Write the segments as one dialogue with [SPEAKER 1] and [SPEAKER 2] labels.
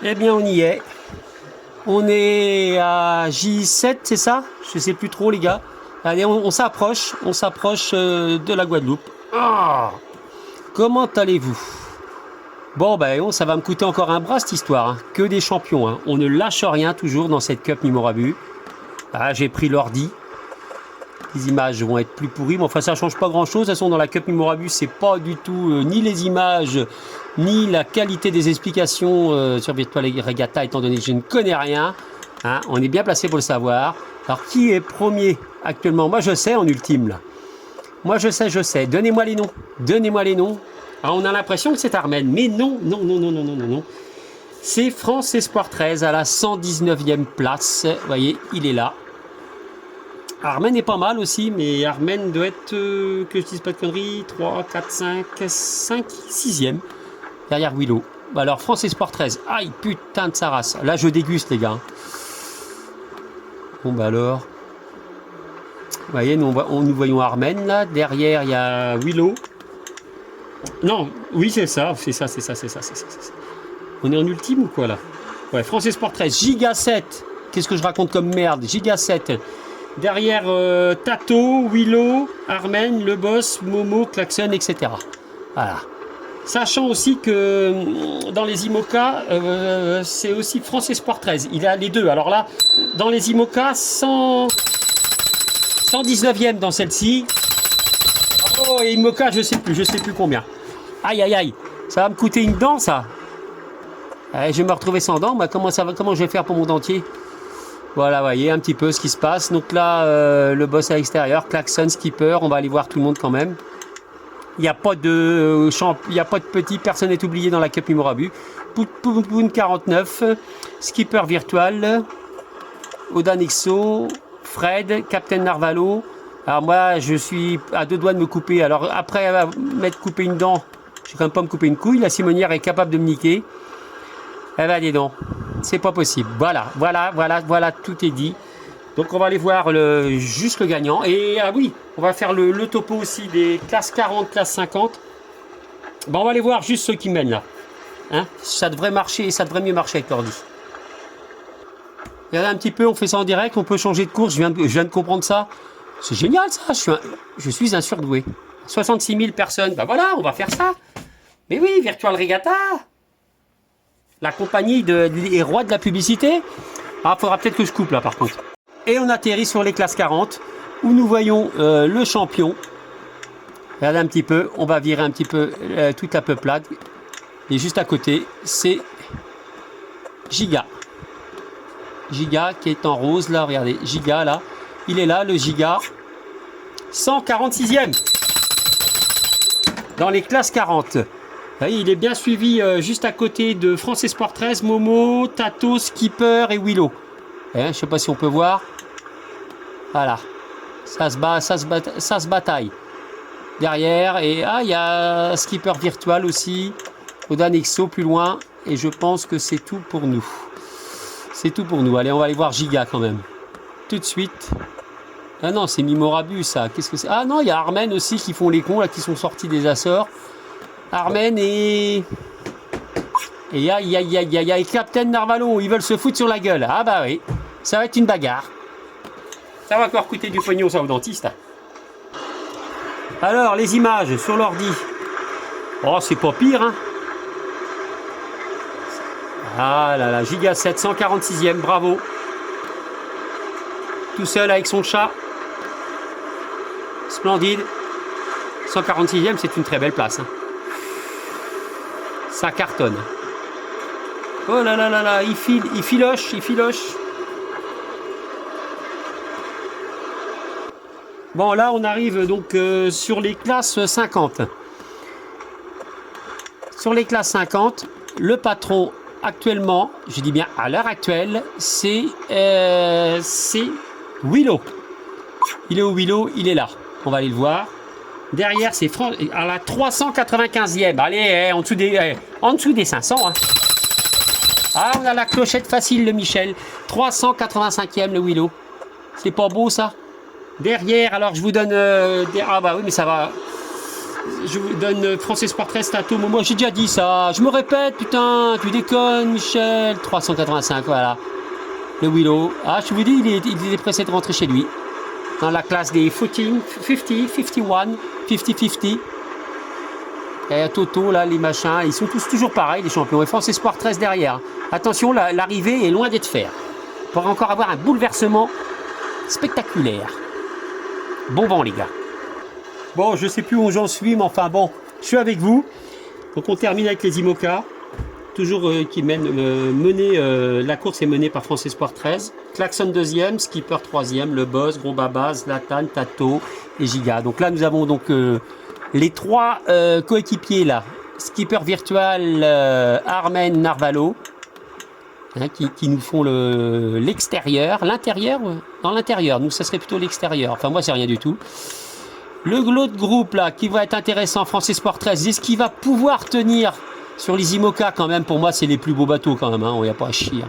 [SPEAKER 1] Eh bien, on y est. On est à J7, c'est ça? Je sais plus trop, les gars. Allez, on s'approche. On s'approche de la Guadeloupe. Ah, comment allez-vous? Bon, ben, ça va me coûter encore un bras, cette histoire. Hein. Que des champions. Hein. On ne lâche rien, toujours, dans cette Cup Mimorabu. Ah, j'ai pris l'ordi. Les images vont être plus pourries, mais enfin ça change pas grand chose. De toute façon, dans la Cup Mimorabu, c'est pas du tout ni les images, ni la qualité des explications sur Virtual Regatta, étant donné que je ne connais rien. Hein, on est bien placé pour le savoir. Alors, qui est premier actuellement? Moi, je sais en ultime, là. Moi, je sais. Donnez-moi les noms. Donnez-moi les noms. Alors, on a l'impression que c'est Armen, mais non. C'est France Espoir 13 à la 119e place. Vous voyez, il est là. Armen est pas mal aussi, mais Armen doit être, que je dise pas de conneries, 3, 4, 5, 6e, derrière Willow. Bah alors, France Espoir 13, aïe, putain de sa race. Là, je déguste, les gars. Bon, bah alors. Vous voyez, nous voyons Armen, là. Derrière, il y a Willow. Non, oui, c'est ça. On est en ultime ou quoi, là? Ouais, France Espoir 13, Giga 7. Qu'est-ce que je raconte comme merde? Giga 7. Derrière Tato, Willow, Armen, Le Boss, Momo, Klaxon, etc. Voilà. Sachant aussi que dans les IMOCA, c'est aussi France Espoir 13. Il a les deux. Alors là, dans les IMOCA, 119e dans celle-ci. Oh, et IMOCA, je sais plus combien. Aïe, aïe, aïe. Ça va me coûter une dent, ça. Je vais me retrouver sans dents. Bah, comment je vais faire pour mon dentier? Voilà, vous voyez un petit peu ce qui se passe. Donc là, le boss à l'extérieur, Klaxon, Skipper, on va aller voir tout le monde quand même. Il n'y a pas de petit, personne n'est oublié dans la Cup Mimorabu. Poun 49, Skipper Virtual, Odanexo, Fred, Captain Narvalo. Alors moi, je suis à deux doigts de me couper. Alors après m'être coupé une dent, je vais quand même pas me couper une couille. La Simonière est capable de me niquer. Eh ben dis donc, c'est pas possible. Voilà, tout est dit. Donc on va aller voir juste le gagnant. Et ah oui, on va faire le topo aussi des classes 40, classes 50. Ben, on va aller voir juste ceux qui mènent là. Hein, ça devrait marcher, ça devrait mieux marcher avec l'ordi. Regardez un petit peu, on fait ça en direct, on peut changer de course, je viens de comprendre ça. C'est génial ça, je suis un surdoué. 66 000 personnes, ben voilà, on va faire ça. Mais oui, Virtual Regatta. La compagnie des rois de la publicité. Ah, faudra peut-être que je coupe là par contre. Et on atterrit sur les classes 40 où nous voyons le champion. Regardez un petit peu, on va virer un petit peu toute la peuplade. Et juste à côté, c'est Giga. Giga qui est en rose là, regardez, Giga là. Il est là, le Giga. 146e dans les classes 40. Il est bien suivi juste à côté de France Espoir 13, Momo, Tato, Skipper et Willow. Je ne sais pas si on peut voir. Voilà. Ça se bataille. Derrière, et il y a Skipper Virtual aussi. Odanexo plus loin. Et je pense que c'est tout pour nous. C'est tout pour nous. Allez, on va aller voir Giga quand même. Tout de suite. Ah non, c'est Mimorabu ça. Qu'est-ce que c'est? Ah non, il y a Armen aussi qui font les cons, là, qui sont sortis des Açores. Armen et aïe, Captain Narvalo, ils veulent se foutre sur la gueule. Ah bah oui, ça va être une bagarre. Ça va encore coûter du pognon ça au dentiste. Alors, les images sur l'ordi. Oh, c'est pas pire, hein. Ah là là, Giga 7, 146e, bravo. Tout seul avec son chat. Splendide. 146e, c'est une très belle place, hein. Ça cartonne. Oh là là là là, il filoche. Bon, là, on arrive donc sur les classes 50. Sur les classes 50, le patron actuellement, je dis bien à l'heure actuelle, c'est Willow. Il est où Willow? Il est là. On va aller le voir. Derrière, c'est à la 395e. Allez, en dessous des 500. Hein. Ah, on a la clochette facile, le Michel. 385e, le Willow. C'est pas beau, ça? Derrière, alors je vous donne... Ah bah oui, mais ça va... Je vous donne France Espoir 13, Tato, Momo. J'ai déjà dit ça. Je me répète, putain. Tu déconnes, Michel. 385, voilà. Le Willow. Ah, je vous dis, il est pressé de rentrer chez lui. Dans la classe des 14, 50, 51, 50-50. Et Toto, là, les machins. Ils sont tous toujours pareils, les champions. Et France Espoir 13 derrière. Attention, l'arrivée est loin d'être faite. On pourrait encore avoir un bouleversement spectaculaire. Bon vent, les gars. Bon, je sais plus où j'en suis, mais enfin bon, je suis avec vous. Donc on termine avec les IMOCA. Toujours qui la course est menée par France Espoir 13. Klaxon deuxième, Skipper troisième, Le Boss, Gros Baba, Zlatan, Tato et Giga. Donc là, nous avons donc les trois coéquipiers là. Skipper virtuel, Armen, Narvalo. Hein, qui nous font l'extérieur. L'intérieur, dans l'intérieur. Nous, ça serait plutôt l'extérieur. Enfin, moi, c'est rien du tout. L'autre groupe là qui va être intéressant, France Espoir 13, est-ce qu'il va pouvoir tenir sur les IMOCA quand même? Pour moi, c'est les plus beaux bateaux quand même, hein, il n'y a pas à chier.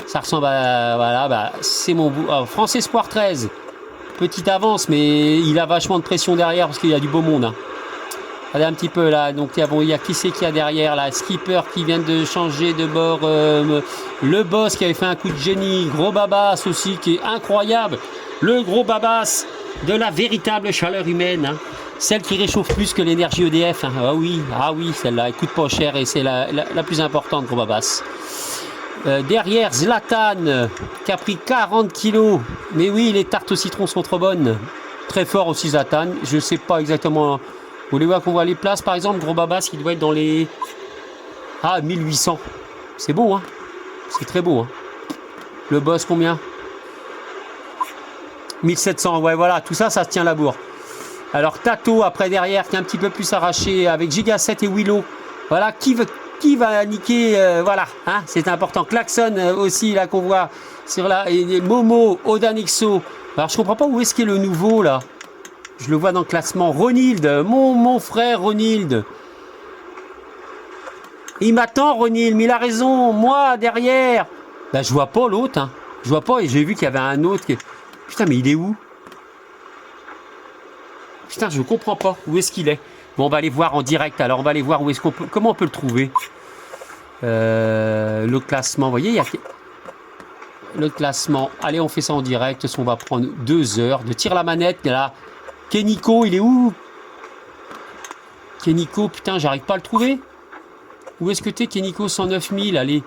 [SPEAKER 1] Ça ressemble à. Voilà, bah, c'est mon bout. Oh, France Espoir 13, petite avance, mais il a vachement de pression derrière parce qu'il y a du beau monde. Hein. Regardez un petit peu là, donc il y a qui c'est qu'il y a derrière là? Skipper qui vient de changer de bord, Le Boss qui avait fait un coup de génie, Gros Babas aussi qui est incroyable, le Gros Babas de la véritable chaleur humaine, hein. Celle qui réchauffe plus que l'énergie EDF. Hein. Ah oui, celle-là, elle coûte pas cher et c'est la plus importante, Gros Babas. Derrière, Zlatan, qui a pris 40 kilos. Mais oui, les tartes au citron sont trop bonnes. Très fort aussi, Zlatan. Je ne sais pas exactement. Vous voulez voir qu'on voit les places, par exemple, Gros Babas, qui doit être dans les... Ah, 1800. C'est beau, hein. C'est très beau, hein. Le Boss, combien? 1700, ouais, voilà. Tout ça, ça se tient la bourre. Alors, Tato, après, derrière, qui est un petit peu plus arraché, avec Giga 7 et Willow. Voilà, qui va niquer, voilà, hein, c'est important. Klaxon aussi, là, qu'on voit sur là, et Momo, Odanixo. Alors, je comprends pas où est-ce qu'il est le nouveau, là. Je le vois dans le classement. Ronilde, mon frère Ronilde. Il m'attend, Ronilde, mais il a raison. Moi, derrière. Ben, je vois pas l'autre, hein. Je vois pas, et j'ai vu qu'il y avait un autre qui... Putain, mais il est où? Putain, je comprends pas. Où est-ce qu'il est? Bon, on va aller voir en direct. Alors, on va aller voir où est-ce qu'on peut... Comment on peut le trouver? Le classement, vous voyez, il y a... Le classement. Allez, on fait ça en direct. On va prendre 2 heures de tir la manette. Là. Keniko, il est où? Keniko, putain, j'arrive pas à le trouver. Où est-ce que t'es, Keniko? 109 000, allez.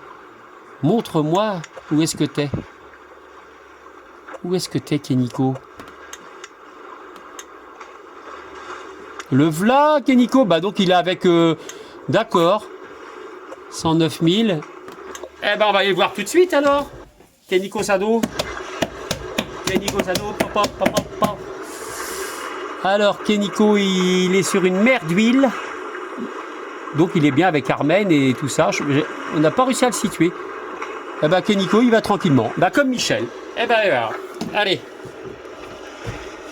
[SPEAKER 1] Montre-moi où est-ce que t'es. Où est-ce que t'es, Keniko? Le v'là, Keniko. Bah donc il est avec... D'accord. 109 000. Eh ben on va aller voir tout de suite alors. Keniko Sado. Keniko Sado. Pop, pop, pop, pop. Alors Keniko, il est sur une mer d'huile. Donc il est bien avec Armen et tout ça. On n'a pas réussi à le situer. Eh ben Keniko, il va tranquillement. Bah comme Michel. Eh ben alors, allez.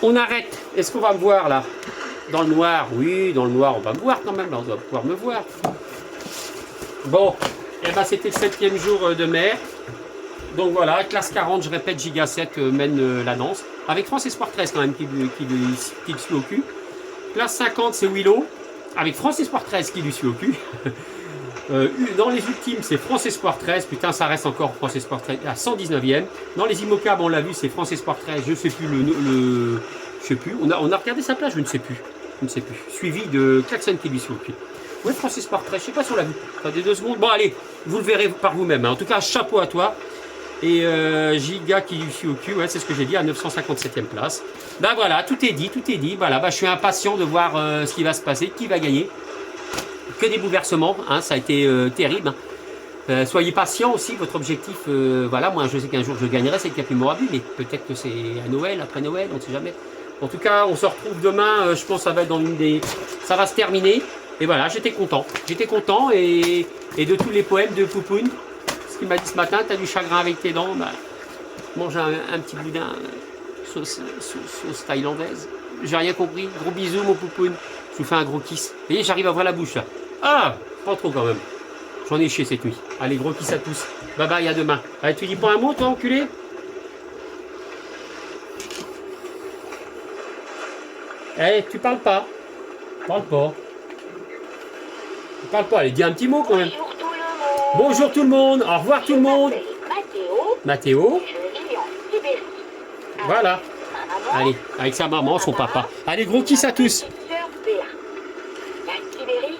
[SPEAKER 1] On arrête. Est-ce qu'on va me voir là? Dans le noir? Oui, dans le noir, on va me voir quand même. Là, on doit pouvoir me voir. Bon, eh ben c'était le 7e jour de mer. Donc voilà, classe 40, je répète, Giga 7 mène la danse. Avec France Espoir 13 quand même qui le suit au cul. Classe 50, c'est Willow. Avec France Espoir 13 qui lui suit au cul. Dans les ultimes, c'est France Espoir 13. Putain, ça reste encore France Espoir 13 à 119e. Dans les IMOCA, on l'a vu, c'est France Espoir 13. Je sais plus je sais plus. On a regardé sa place, je ne sais plus. Je ne sais plus. Suivi de Klaxon qui lui suit au cul. Ouais, France Espoir 13, je sais pas si on l'a vu. Attendez 2 secondes. Bon, allez, vous le verrez par vous-même. Hein. En tout cas, chapeau à toi. Et Giga qui lui suit au cul, ouais, c'est ce que j'ai dit, à 957e place. Ben voilà, tout est dit, tout est dit. Voilà, ben, je suis impatient de voir ce qui va se passer, qui va gagner. Que des bouleversements, hein, ça a été terrible. Hein. Soyez patients aussi, votre objectif, voilà, moi je sais qu'un jour je gagnerai, c'est le Cap Mémorable, mais peut-être que c'est à Noël, après Noël, on ne sait jamais. En tout cas, on se retrouve demain, je pense que ça va être dans une des... Ça va se terminer. Et voilà, j'étais content. J'étais content et de tous les poèmes de Poupoune. Ce qu'il m'a dit ce matin, t'as du chagrin avec tes dents, bah, mange un petit boudin sauce thaïlandaise. J'ai rien compris. Gros bisous mon Poupoune. Je vous fais un gros kiss. Vous voyez, j'arrive à voir la bouche là. Ah, pas trop quand même. J'en ai chié cette nuit. Allez, gros kiss à tous. Bye bye, à demain. Allez, tu dis pas un mot toi, enculé? Eh, tu parles pas. Parle pas. Elle parle pas, elle dit un petit mot quand même.
[SPEAKER 2] Bonjour tout le monde.
[SPEAKER 1] Bonjour tout le monde, au revoir tout le monde. Mathéo.
[SPEAKER 2] Je vis en Sibérie.
[SPEAKER 1] Voilà.
[SPEAKER 2] Ma maman,
[SPEAKER 1] Allez, avec sa maman, son papa. Allez, gros kiss à tous.
[SPEAKER 2] Sœur Béa. La Sibérie,